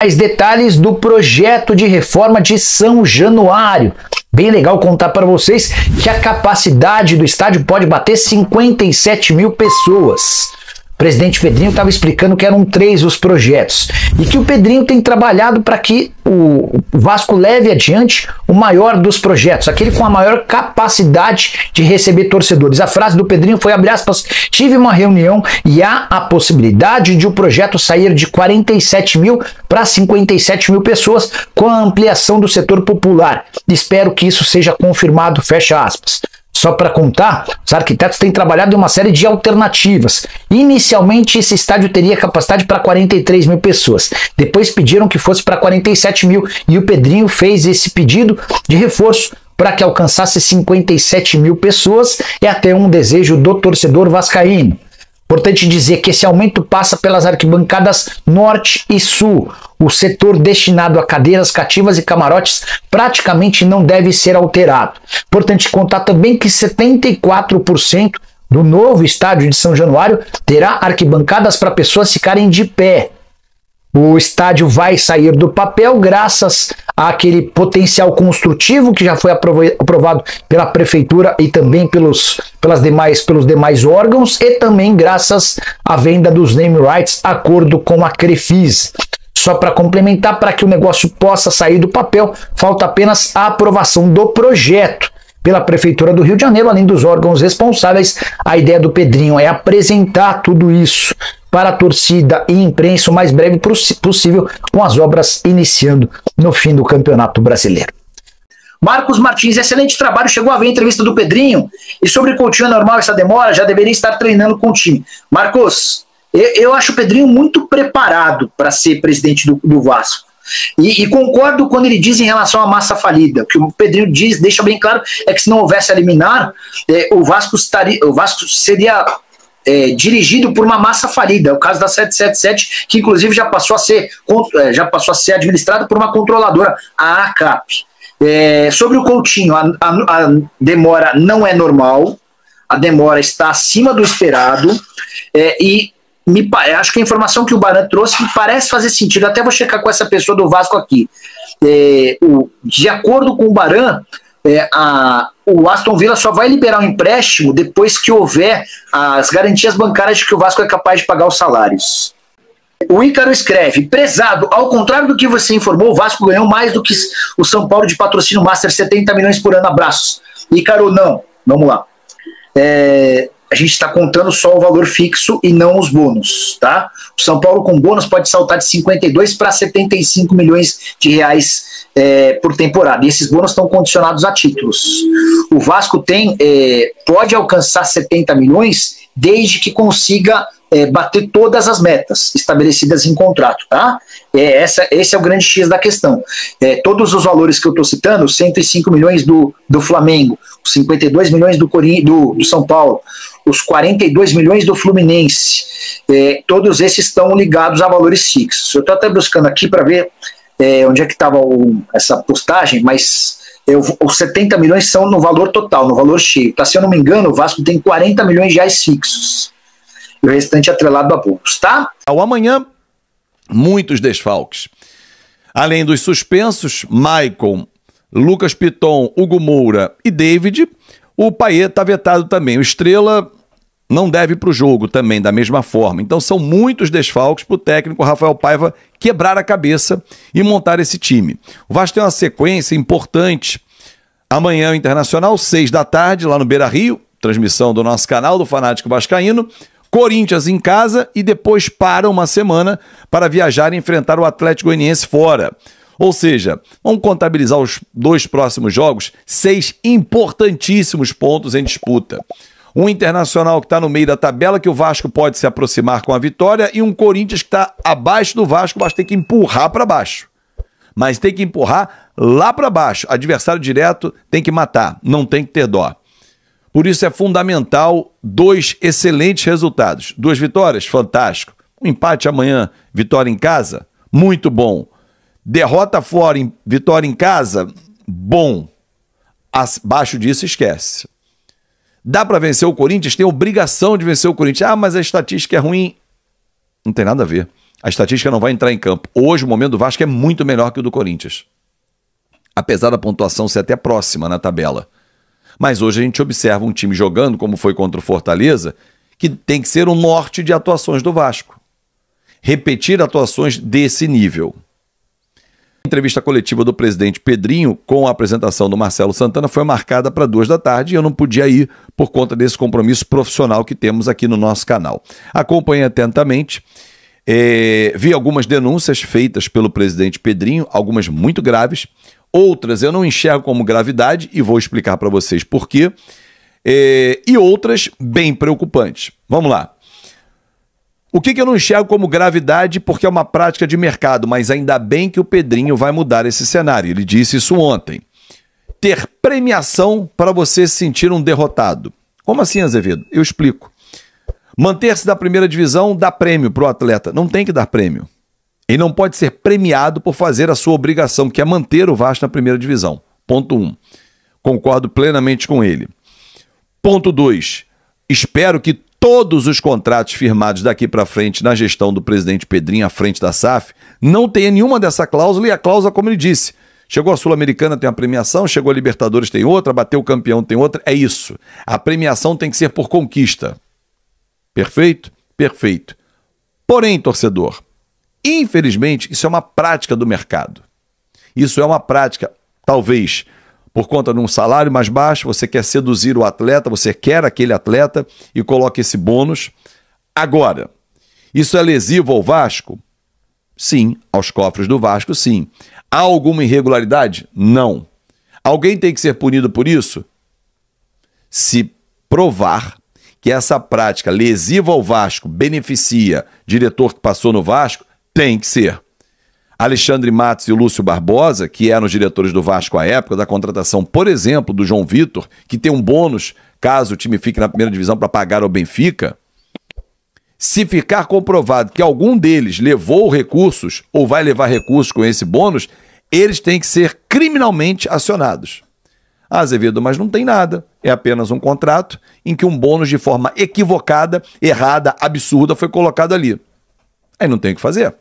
mais detalhes do projeto de reforma de São Januário. Bem legal contar para vocês que a capacidade do estádio pode bater 57 mil pessoas. O presidente Pedrinho estava explicando que eram 3 os projetos e que o Pedrinho tem trabalhado para que o Vasco leve adiante o maior dos projetos, aquele com a maior capacidade de receber torcedores. A frase do Pedrinho foi, abre aspas, tive uma reunião e há a possibilidade de o projeto sair de 47 mil para 57 mil pessoas com a ampliação do setor popular. Espero que isso seja confirmado, fecha aspas. Só para contar, os arquitetos têm trabalhado em uma série de alternativas. Inicialmente, esse estádio teria capacidade para 43 mil pessoas. Depois pediram que fosse para 47 mil e o Pedrinho fez esse pedido de reforço para que alcançasse 57 mil pessoas. É até um desejo do torcedor vascaíno. Importante dizer que esse aumento passa pelas arquibancadas norte e sul. O setor destinado a cadeiras cativas e camarotes praticamente não deve ser alterado. Importante contar também que 74% do novo estádio de São Januário terá arquibancadas para pessoas ficarem de pé. O estádio vai sair do papel graças àquele potencial construtivo que já foi aprovado pela prefeitura e também pelos demais órgãos e também graças à venda dos name rights, acordo com a Crefisa. Só para complementar, para que o negócio possa sair do papel, falta apenas a aprovação do projeto pela Prefeitura do Rio de Janeiro, além dos órgãos responsáveis. A ideia do Pedrinho é apresentar tudo isso para a torcida e imprensa o mais breve possível, com as obras iniciando no fim do Campeonato Brasileiro. Marcos Martins, excelente trabalho, chegou a ver a entrevista do Pedrinho, e sobre Coutinho é normal essa demora, já deveria estar treinando com o time. Marcos, eu acho o Pedrinho muito preparado para ser presidente do Vasco. E concordo quando ele diz em relação à massa falida. O que o Pedrinho diz, deixa bem claro, é que se não houvesse a liminar, o Vasco seria dirigido por uma massa falida. É o caso da 777, que inclusive já passou a ser administrada por uma controladora, a ACAP. Sobre o Coutinho, a demora não é normal, a demora está acima do esperado, acho que a informação que o Baran trouxe me parece fazer sentido. Até vou checar com essa pessoa do Vasco aqui. De acordo com o Baran, o Aston Villa só vai liberar o empréstimo depois que houver as garantias bancárias de que o Vasco é capaz de pagar os salários. O Ícaro escreve, prezado, ao contrário do que você informou, o Vasco ganhou mais do que o São Paulo de patrocínio Master, 70 milhões por ano, abraços. Ícaro, não. Vamos lá. A gente está contando só o valor fixo e não os bônus, tá? O São Paulo com bônus pode saltar de 52 para 75 milhões de reais por temporada. E esses bônus estão condicionados a títulos. O Vasco pode alcançar 70 milhões desde que consiga bater todas as metas estabelecidas em contrato, tá? Esse é o grande X da questão. Todos os valores que eu estou citando, 105 milhões do Flamengo, os 52 milhões do São Paulo, os 42 milhões do Fluminense, todos esses estão ligados a valores fixos. Eu estou até buscando aqui para ver onde é que estava essa postagem, mas os 70 milhões são no valor total, no valor cheio. Tá, se eu não me engano, o Vasco tem 40 milhões de reais fixos. E o restante atrelado a bônus, tá? Ao amanhã, muitos desfalques. Além dos suspensos, Maicon, Lucas Piton, Hugo Moura e David, o Payet está vetado também. O Estrela não deve para o jogo também, da mesma forma. Então são muitos desfalques para o técnico Rafael Paiva quebrar a cabeça e montar esse time. O Vasco tem uma sequência importante. Amanhã o Internacional, 6 da tarde, lá no Beira-Rio, transmissão do nosso canal, do Fanático Vascaíno. Corinthians em casa e depois para uma semana para viajar e enfrentar o Atlético Goianiense fora. Ou seja, vamos contabilizar os 2 próximos jogos, 6 importantíssimos pontos em disputa. Um Internacional que está no meio da tabela, que o Vasco pode se aproximar com a vitória, e um Corinthians que está abaixo do Vasco, mas tem que empurrar para baixo. Mas tem que empurrar lá para baixo. Adversário direto tem que matar, não tem que ter dó. Por isso é fundamental 2 excelentes resultados. 2 vitórias, fantástico. Um empate amanhã, vitória em casa, muito bom. Derrota fora, vitória em casa, bom. Abaixo disso, esquece. Dá para vencer o Corinthians? Tem obrigação de vencer o Corinthians. Ah, mas a estatística é ruim. Não tem nada a ver. A estatística não vai entrar em campo. Hoje o momento do Vasco é muito melhor que o do Corinthians. Apesar da pontuação ser até próxima na tabela. Mas hoje a gente observa um time jogando, como foi contra o Fortaleza, que tem que ser o norte de atuações do Vasco. Repetir atuações desse nível. A entrevista coletiva do presidente Pedrinho, com a apresentação do Marcelo Santana, foi marcada para 14h e eu não podia ir por conta desse compromisso profissional que temos aqui no nosso canal. Acompanhe atentamente. Vi algumas denúncias feitas pelo presidente Pedrinho, algumas muito graves, outras eu não enxergo como gravidade e vou explicar para vocês por quê, e outras bem preocupantes. Vamos lá. O que eu não enxergo como gravidade porque é uma prática de mercado, mas ainda bem que o Pedrinho vai mudar esse cenário. Ele disse isso ontem. Ter premiação para você se sentir um derrotado. Como assim, Azevedo? Eu explico. Manter-se da primeira divisão dá prêmio para o atleta. Não tem que dar prêmio. Ele não pode ser premiado por fazer a sua obrigação, que é manter o Vasco na primeira divisão. Ponto 1. Concordo plenamente com ele. Ponto 2. Espero que todos os contratos firmados daqui para frente na gestão do presidente Pedrinho à frente da SAF não tenha nenhuma dessa cláusula, e a cláusula, como ele disse, chegou a Sul-Americana, tem uma premiação, chegou a Libertadores, tem outra, bateu o campeão, tem outra, é isso. A premiação tem que ser por conquista. Perfeito? Perfeito. Porém, torcedor, infelizmente, isso é uma prática do mercado. Isso é uma prática, talvez, por conta de um salário mais baixo, você quer seduzir o atleta, você quer aquele atleta e coloca esse bônus. Agora, isso é lesivo ao Vasco? Sim. Aos cofres do Vasco, sim. Há alguma irregularidade? Não. Alguém tem que ser punido por isso? Se provar que essa prática lesiva ao Vasco beneficia diretor que passou no Vasco, tem que ser. Alexandre Matos e Lúcio Barbosa, que eram os diretores do Vasco à época da contratação, por exemplo, do João Vitor, que tem um bônus caso o time fique na primeira divisão para pagar ao Benfica, se ficar comprovado que algum deles levou recursos ou vai levar recursos com esse bônus, eles têm que ser criminalmente acionados. Azevedo, mas não tem nada. É apenas um contrato em que um bônus de forma equivocada, errada, absurda foi colocado ali. Aí não tem o que fazer.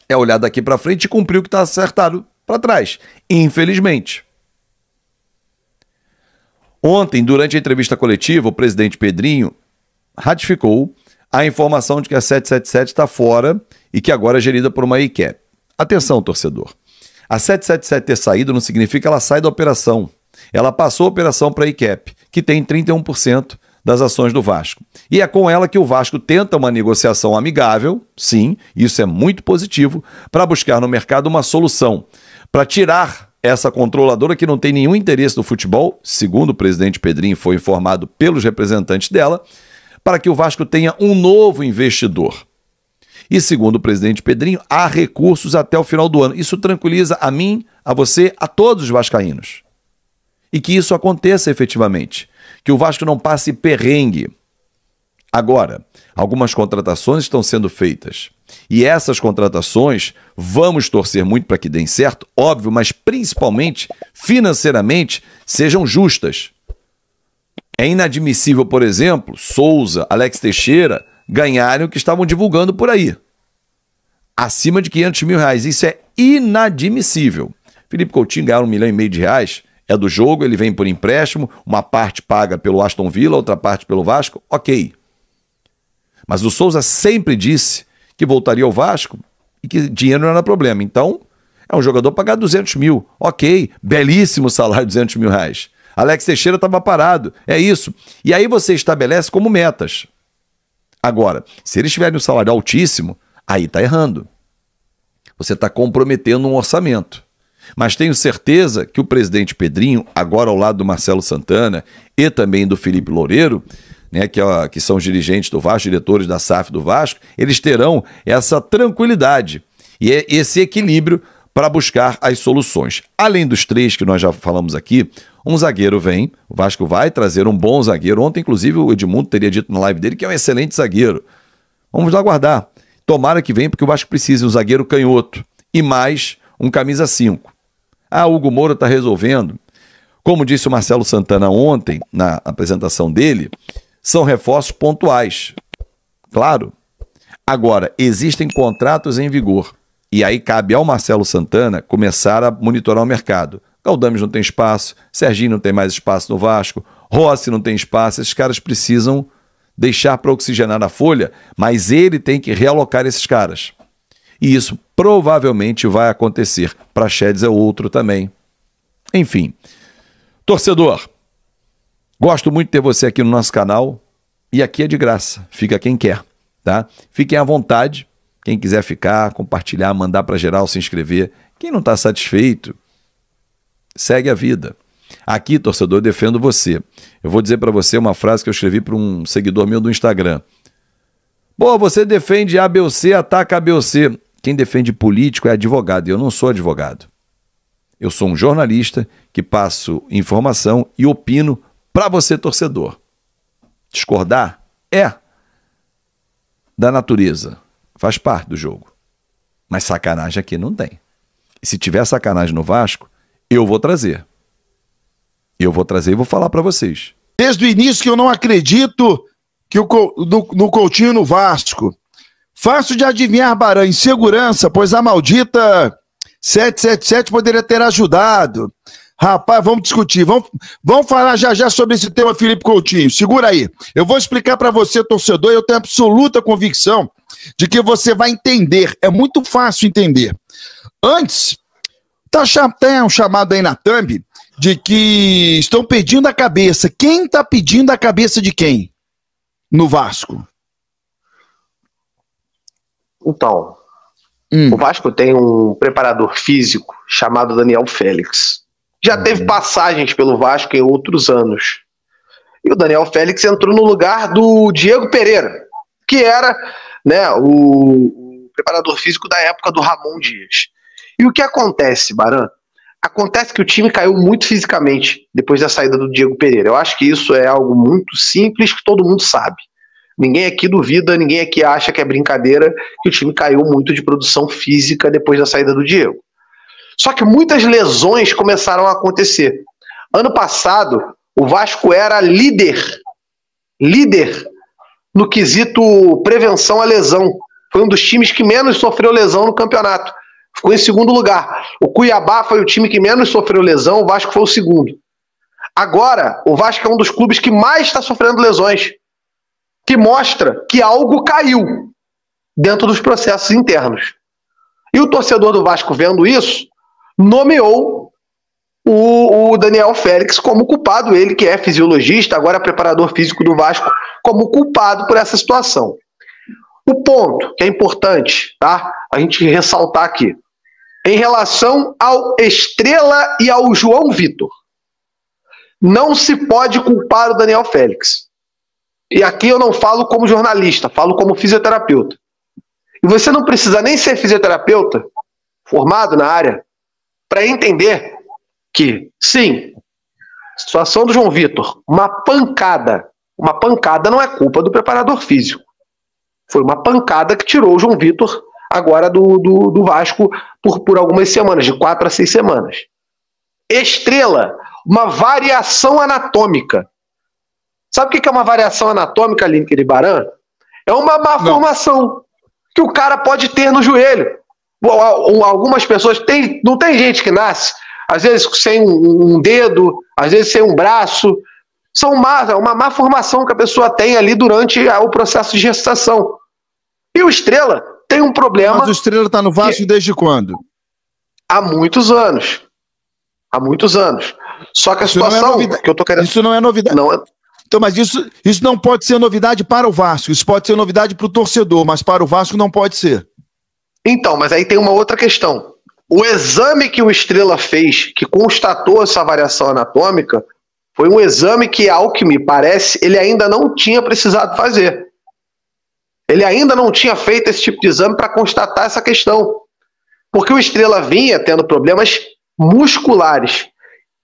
É olhar daqui para frente e cumprir o que está acertado para trás. Infelizmente. Ontem, durante a entrevista coletiva, o presidente Pedrinho ratificou a informação de que a 777 está fora e que agora é gerida por uma ICAP. Atenção, torcedor. A 777 ter saído não significa que ela sai da operação. Ela passou a operação para a ICAP, que tem 31% das ações do Vasco. E é com ela que o Vasco tenta uma negociação amigável, sim, isso é muito positivo, para buscar no mercado uma solução, para tirar essa controladora que não tem nenhum interesse no futebol, segundo o presidente Pedrinho foi informado pelos representantes dela, para que o Vasco tenha um novo investidor. E segundo o presidente Pedrinho, há recursos até o final do ano. Isso tranquiliza a mim, a você, a todos os vascaínos. E que isso aconteça efetivamente. Que o Vasco não passe perrengue. Agora, algumas contratações estão sendo feitas. E essas contratações, vamos torcer muito para que deem certo, óbvio, mas principalmente, financeiramente, sejam justas. É inadmissível, por exemplo, Souza, Alex Teixeira ganharem o que estavam divulgando por aí. Acima de R$500 mil. Isso é inadmissível. Felipe Coutinho ganhar R$1,5 milhão, é do jogo, ele vem por empréstimo, uma parte paga pelo Aston Villa, outra parte pelo Vasco, ok. Mas o Souza sempre disse que voltaria ao Vasco e que dinheiro não era problema. Então, é um jogador pagar R$200 mil, ok, belíssimo salário de R$200 mil. Alex Teixeira estava parado, é isso. E aí você estabelece como metas. Agora, se eles tiverem um salário altíssimo, aí está errando. Você está comprometendo um orçamento. Mas tenho certeza que o presidente Pedrinho, agora ao lado do Marcelo Santana e também do Felipe Loureiro, né, que são os dirigentes do Vasco, diretores da SAF do Vasco, eles terão essa tranquilidade e esse equilíbrio para buscar as soluções. Além dos três que nós já falamos aqui, um zagueiro vem, o Vasco vai trazer um bom zagueiro. Ontem, inclusive, o Edmundo teria dito na live dele que é um excelente zagueiro. Vamos lá aguardar. Tomara que venha, porque o Vasco precisa de um zagueiro canhoto e mais um camisa 5. Ah, o Hugo Moura está resolvendo. Como disse o Marcelo Santana ontem, na apresentação dele, são reforços pontuais. Claro. Agora, existem contratos em vigor. E aí cabe ao Marcelo Santana começar a monitorar o mercado. Galdames não tem espaço, Serginho não tem mais espaço no Vasco, Rossi não tem espaço, esses caras precisam deixar para oxigenar a folha, mas ele tem que realocar esses caras. E isso provavelmente vai acontecer. Praxedes é outro também. Enfim, torcedor, gosto muito de ter você aqui no nosso canal e aqui é de graça, fica quem quer, tá? Fiquem à vontade, quem quiser ficar, compartilhar, mandar para geral, se inscrever. Quem não está satisfeito, segue a vida. Aqui, torcedor, eu defendo você. Eu vou dizer para você uma frase que eu escrevi para um seguidor meu do Instagram. Pô, você defende A, B ou C, ataca A, B ou C. Quem defende político é advogado, e eu não sou advogado. Eu sou um jornalista que passo informação e opino para você, torcedor. Discordar é da natureza, faz parte do jogo. Mas sacanagem aqui não tem. E se tiver sacanagem no Vasco, eu vou trazer. Eu vou trazer e vou falar para vocês. Desde o início que eu não acredito que no Coutinho no Vasco. Fácil de adivinhar, Baran, insegurança, pois a maldita 777 poderia ter ajudado. Rapaz, vamos discutir, vamos falar já sobre esse tema, Felipe Coutinho. Segura aí. Eu vou explicar para você, torcedor, e eu tenho absoluta convicção de que você vai entender. É muito fácil entender. Antes, tem um chamado aí na thumb de que estão pedindo a cabeça. Quem está pedindo a cabeça de quem? No Vasco. Então, o Vasco tem um preparador físico chamado Daniel Félix. Já teve passagens pelo Vasco em outros anos. E o Daniel Félix entrou no lugar do Diego Pereira, que era, né, o preparador físico da época do Ramon Dias. E o que acontece, Baran? Acontece que o time caiu muito fisicamente depois da saída do Diego Pereira. Eu acho que isso é algo muito simples que todo mundo sabe. Ninguém aqui duvida, ninguém aqui acha que é brincadeira que o time caiu muito de produção física depois da saída do Diego. Só que muitas lesões começaram a acontecer. Ano passado, o Vasco era líder no quesito prevenção à lesão. Foi um dos times que menos sofreu lesão no campeonato. Ficou em segundo lugar. O Cuiabá foi o time que menos sofreu lesão, o Vasco foi o segundo. Agora, o Vasco é um dos clubes que mais está sofrendo lesões, que mostra que algo caiu dentro dos processos internos. E o torcedor do Vasco, vendo isso, nomeou o Daniel Félix como culpado, ele que é fisiologista, agora é preparador físico do Vasco, como culpado por essa situação. O ponto que é importante, tá, a gente ressaltar aqui, em relação ao Estrela e ao João Vitor, não se pode culpar o Daniel Félix. E aqui eu não falo como jornalista, falo como fisioterapeuta. E você não precisa nem ser fisioterapeuta, formado na área, para entender que, sim, a situação do João Vitor, uma pancada não é culpa do preparador físico. Foi uma pancada que tirou o João Vitor agora do Vasco por algumas semanas, de 4 a 6 semanas. Estrela, uma variação anatômica. Sabe o que é uma variação anatômica, Linker e Baran? É uma má formação que o cara pode ter no joelho. Algumas pessoas não tem gente que nasce, às vezes sem um dedo, às vezes sem um braço. É uma má formação que a pessoa tem ali durante o processo de gestação. E o Estrela tem um problema... Mas o Estrela está no Vasco desde quando? Há muitos anos. Há muitos anos. Só que a situação que eu tô querendo... Isso não é novidade. Não é... Então, mas isso não pode ser novidade para o Vasco. Isso pode ser novidade para o torcedor, mas para o Vasco não pode ser. Então, mas aí tem uma outra questão. O exame que o Estrela fez, que constatou essa variação anatômica, foi um exame que, ao que me parece, ele ainda não tinha precisado fazer. Ele ainda não tinha feito esse tipo de exame para constatar essa questão. Porque o Estrela vinha tendo problemas musculares.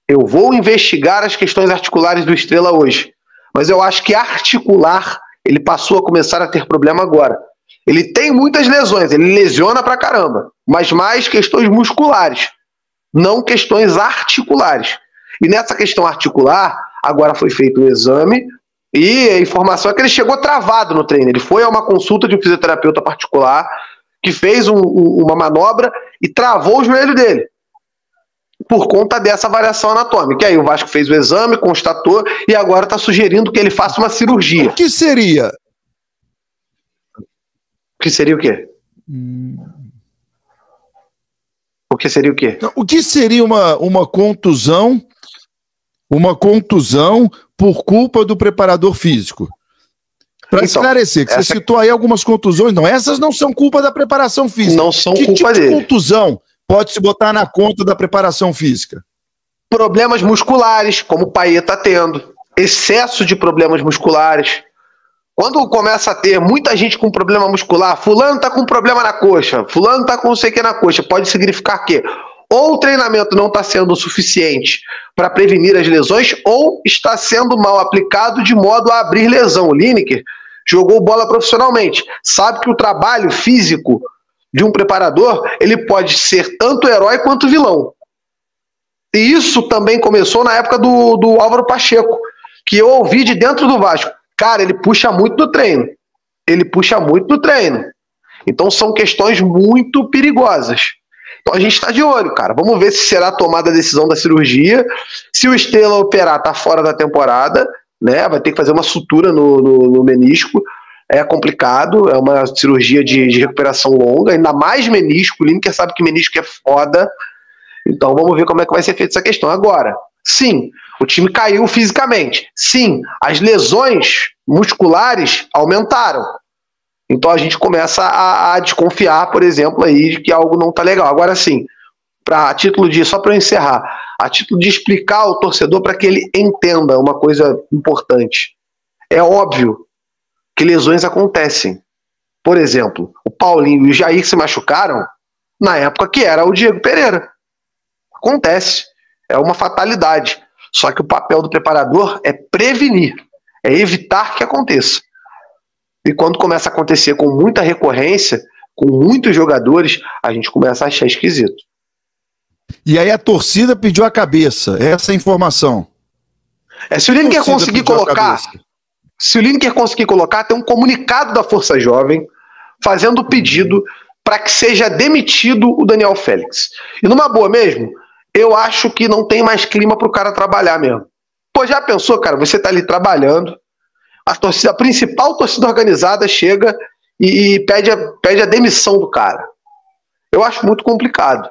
Eu vou investigar as questões articulares do Estrela hoje. Mas eu acho que articular, ele passou a começar a ter problema agora. Ele tem muitas lesões, ele lesiona pra caramba, mas mais questões musculares, não questões articulares. E nessa questão articular, agora foi feito o exame E a informação é que ele chegou travado no treino. Ele foi a uma consulta de um fisioterapeuta particular que fez uma manobra e travou o joelho dele por conta dessa variação anatômica. E aí o Vasco fez o exame, constatou e agora está sugerindo que ele faça uma cirurgia. O que seria? O que seria o quê? O que seria o quê? O que seria uma contusão? Uma contusão por culpa do preparador físico? Para esclarecer, que você citou aí algumas contusões, não, essas não são culpa da preparação física. Não são que culpa tipo dele. De contusão pode se botar na conta da preparação física? Problemas musculares, como o Payet está tendo. Excesso de problemas musculares. Quando começa a ter muita gente com problema muscular, fulano está com problema na coxa, fulano está com não sei o que na coxa, pode significar que ou o treinamento não está sendo o suficiente para prevenir as lesões, ou está sendo mal aplicado de modo a abrir lesão. O Lineker jogou bola profissionalmente, sabe que o trabalho físico de um preparador, ele pode ser tanto herói quanto vilão. E isso também começou na época do Álvaro Pacheco, que eu ouvi de dentro do Vasco. Cara, ele puxa muito no treino. Ele puxa muito no treino. Então são questões muito perigosas. Então a gente está de olho, cara. Vamos ver se será tomada a decisão da cirurgia. Se o Estrela operar, tá fora da temporada, né? Vai ter que fazer uma sutura no menisco. É complicado, é uma cirurgia de recuperação longa, ainda mais menisco. O Lineker sabe que menisco é foda. Então vamos ver como é que vai ser feita essa questão. Agora, sim, o time caiu fisicamente. Sim, as lesões musculares aumentaram. Então a gente começa a desconfiar, por exemplo, aí, de que algo não está legal. Agora sim, só para eu encerrar, a título de explicar ao torcedor para que ele entenda uma coisa importante. É óbvio que lesões acontecem. Por exemplo, o Paulinho e o Jair se machucaram na época que era o Diego Pereira. Acontece. É uma fatalidade. Só que o papel do preparador é prevenir, é evitar que aconteça. E quando começa a acontecer com muita recorrência, com muitos jogadores, a gente começa a achar esquisito. E aí a torcida pediu a cabeça, essa é a informação. Se o Lineker conseguir colocar, tem um comunicado da Força Jovem fazendo o pedido para que seja demitido o Daniel Félix. E numa boa mesmo, eu acho que não tem mais clima para o cara trabalhar mesmo. Pô, já pensou, cara, você tá ali trabalhando, a principal torcida organizada chega e pede a demissão do cara. Eu acho muito complicado.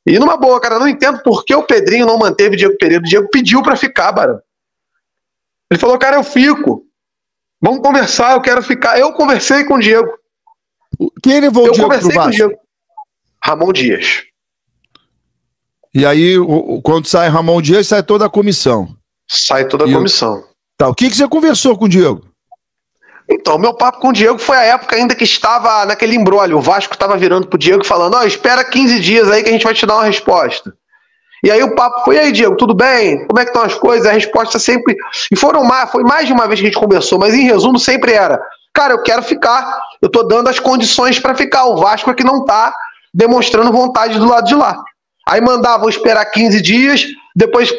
E numa boa, cara, não entendo por que o Pedrinho não manteve o Diego Pereira. O Diego pediu pra ficar, Barão. Ele falou, cara, eu fico. Vamos conversar, eu quero ficar. Eu conversei com o Diego. Quem levou o Diego pro Vasco? Com o Diego. Ramon Dias. E aí, quando sai Ramon Dias, sai toda a comissão. Sai toda a comissão. Tá, o que você conversou com o Diego? Então, o meu papo com o Diego foi a época ainda que estava naquele imbróglio. O Vasco estava virando pro Diego falando, espera 15 dias aí que a gente vai te dar uma resposta. E aí o papo foi, e aí, Diego, tudo bem? Como é que estão as coisas? A resposta sempre... E foi mais de uma vez que a gente conversou, mas em resumo sempre era, cara, eu quero ficar, eu tô dando as condições para ficar. O Vasco é que não tá demonstrando vontade do lado de lá. Aí mandavam esperar 15 dias, depois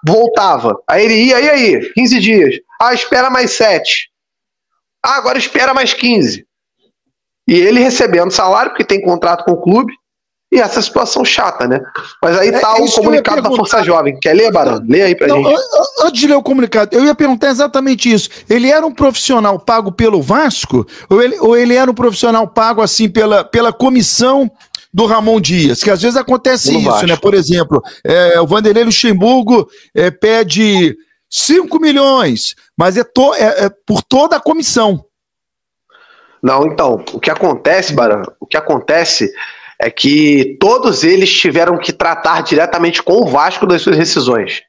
voltava. Aí ele ia, e aí? 15 dias. Espera mais 7. Agora espera mais 15. E ele recebendo salário, porque tem contrato com o clube, e essa situação chata, né? Mas aí tá o comunicado da Força Jovem. Quer ler, Barão? Lê aí pra gente. Antes de ler o comunicado, eu ia perguntar exatamente isso. Ele era um profissional pago pelo Vasco? Ou ele era um profissional pago, assim, pela comissão do Ramon Dias? Que às vezes acontece isso, Vasco, né? Por exemplo, o Vanderlei Luxemburgo pede 5 milhões, mas é por toda a comissão. Não, então, o que acontece, Barão, é que todos eles tiveram que tratar diretamente com o Vasco das suas rescisões.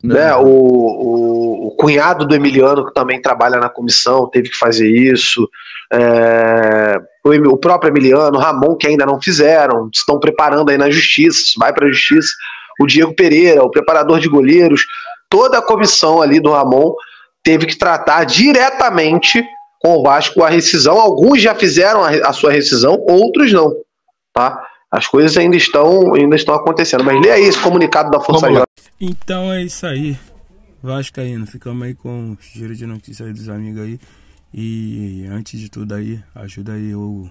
Né? O cunhado do Emiliano, que também trabalha na comissão, teve que fazer isso. O próprio Emiliano, o Ramon, que ainda não fizeram, estão preparando aí na justiça, vai para a justiça. O Diego Pereira, o preparador de goleiros, toda a comissão ali do Ramon teve que tratar diretamente com o Vasco a rescisão. Alguns já fizeram a sua rescisão, outros não. Tá? As coisas ainda estão acontecendo. Mas lê aí esse comunicado da Força Jovem. Então é isso aí. vascaíno, ficamos aí com o giro de notícias aí dos amigos aí. E antes de tudo aí, ajuda aí o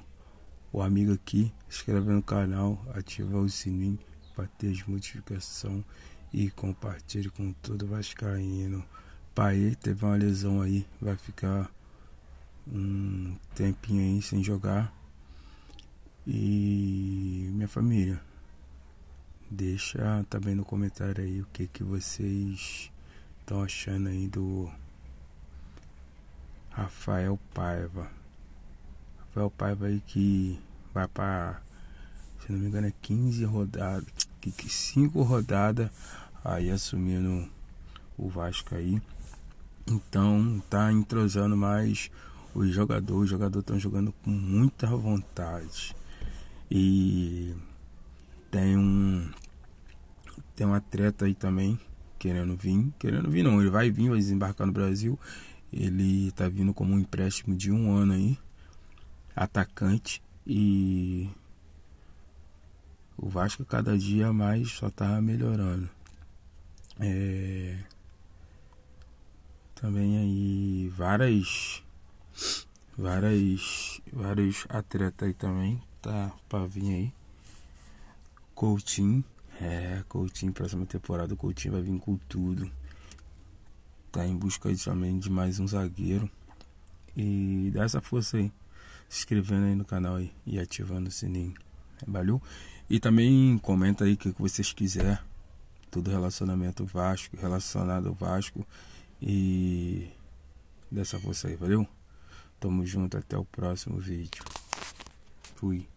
amigo aqui, se inscreve no canal, ativa o sininho para ter as notificações e compartilhe com todo vascaíno. Pai teve uma lesão aí, vai ficar um tempinho aí sem jogar. E minha família, deixa também no comentário aí o que vocês estão achando aí do Rafael Paiva. Rafael Paiva aí que vai para, se não me engano, é 15 rodadas, 5 rodadas aí assumindo o Vasco aí. Então tá entrosando mais os jogadores estão jogando com muita vontade. E tem um atleta aí também querendo vir não, ele vai desembarcar no Brasil. Ele tá vindo como um empréstimo de 1 ano aí, atacante, e o Vasco cada dia mais só tá melhorando. Também aí vários atletas aí também tá pra vir aí. Coutinho, próxima temporada o Coutinho vai vir com tudo. Tá em busca aí também de mais um zagueiro. E dá essa força aí, se inscrevendo aí no canal aí e ativando o sininho. Valeu? E também comenta aí o que vocês quiserem. Tudo relacionamento Vasco, relacionado ao Vasco. E dessa força aí, valeu? Tamo junto, até o próximo vídeo. Fui.